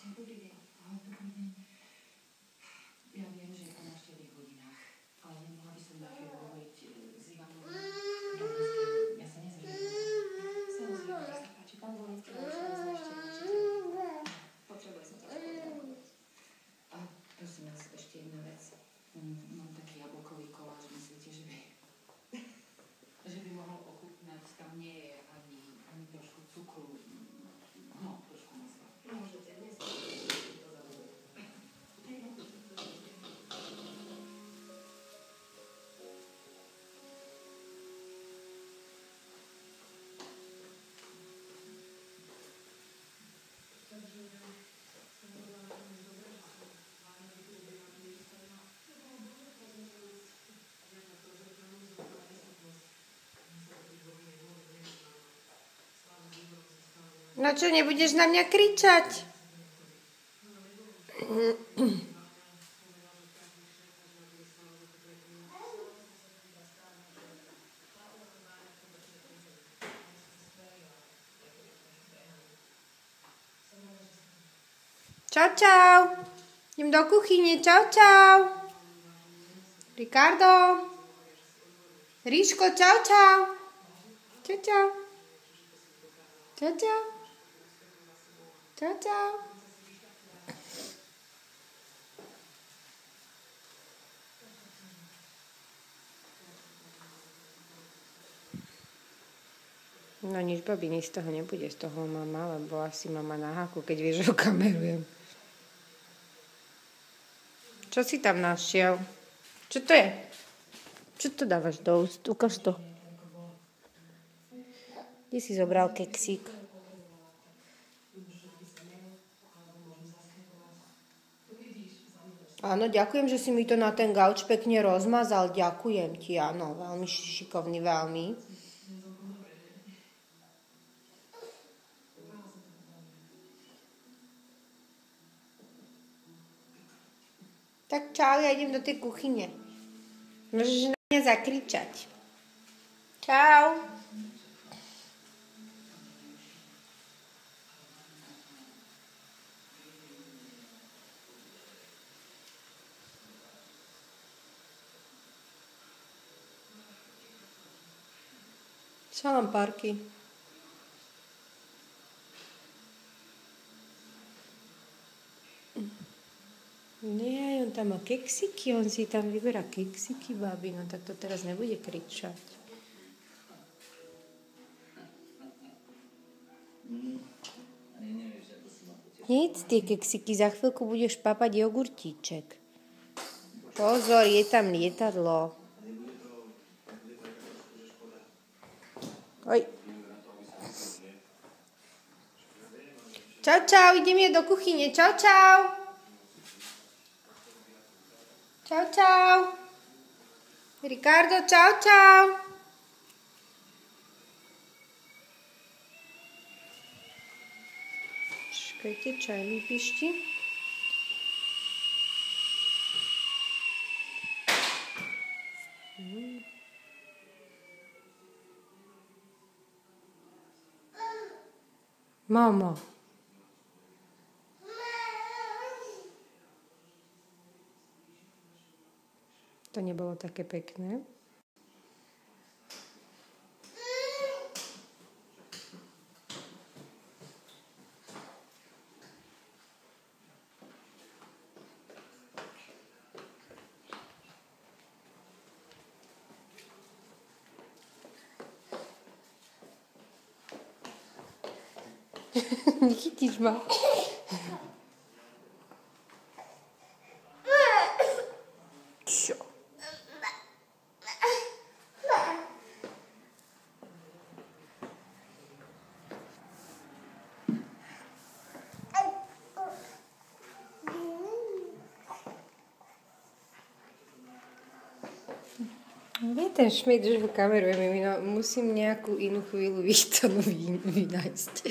Dobrý deň. Dobrý deň. Ja viem, že je po návštevných hodinách, ale nemohla by som na chvíľu hovoriť s Ivanom. Ja sa nezrejme. Samozrejme, že sa páči. Pán Volinský, ale už nás ešte určite. Potrebuje som to rozpovedať. A prosím vás, ešte jedna vec. Mám taký jablkový koláč, myslíte, že by mohol ochutnať? Tam nie je ani trošku cukru. No, trošku masla. Môžete, dnes to zabudujem. Takže som hovorila na tom dobre, že som hlavne vyklúbená ministrná. No čo, nebudeš na mňa kričať? Čau, čau. Idem do kuchyne. Čau, čau. Ricardo. Ríško, čau, čau. Čau, čau. Čau, čau. Čau, čau. No nič, babiny, z toho nebude, z toho mama, lebo asi mama na háku, keď vieš, že ho kamerujem. Čo si tam našiel? Čo to je? Čo to dávaš do úst? Ukáž to. Kde si zobral keksík? Áno, ďakujem, že si mi to na ten gauč pekne rozmazal. Ďakujem ti, áno, veľmi šikovný, veľmi. Tak čau, ja idem do tej kuchyne. Môžeš na mňa zakričať. Čau. Salam, Parky. Nie, on tam má keksiky, on si tam vyberá keksiky, babi, no tak to teraz nebude kričať. Nic, tie keksiky, za chvíľku budeš papať jogurtíček. Pozor, je tam lietadlo. Oj. Čau, čau, idem do kuchyne, čau, čau. Čau, čau. Ricardo, čau, čau. Čakajte, čaj vypišti. Mama. To nebolo také pekné. Nechytíš ma. Čo? Kde ten šmejt, že ho kamerujeme? Musím nejakú inú chvíľu výtonu vynájsť.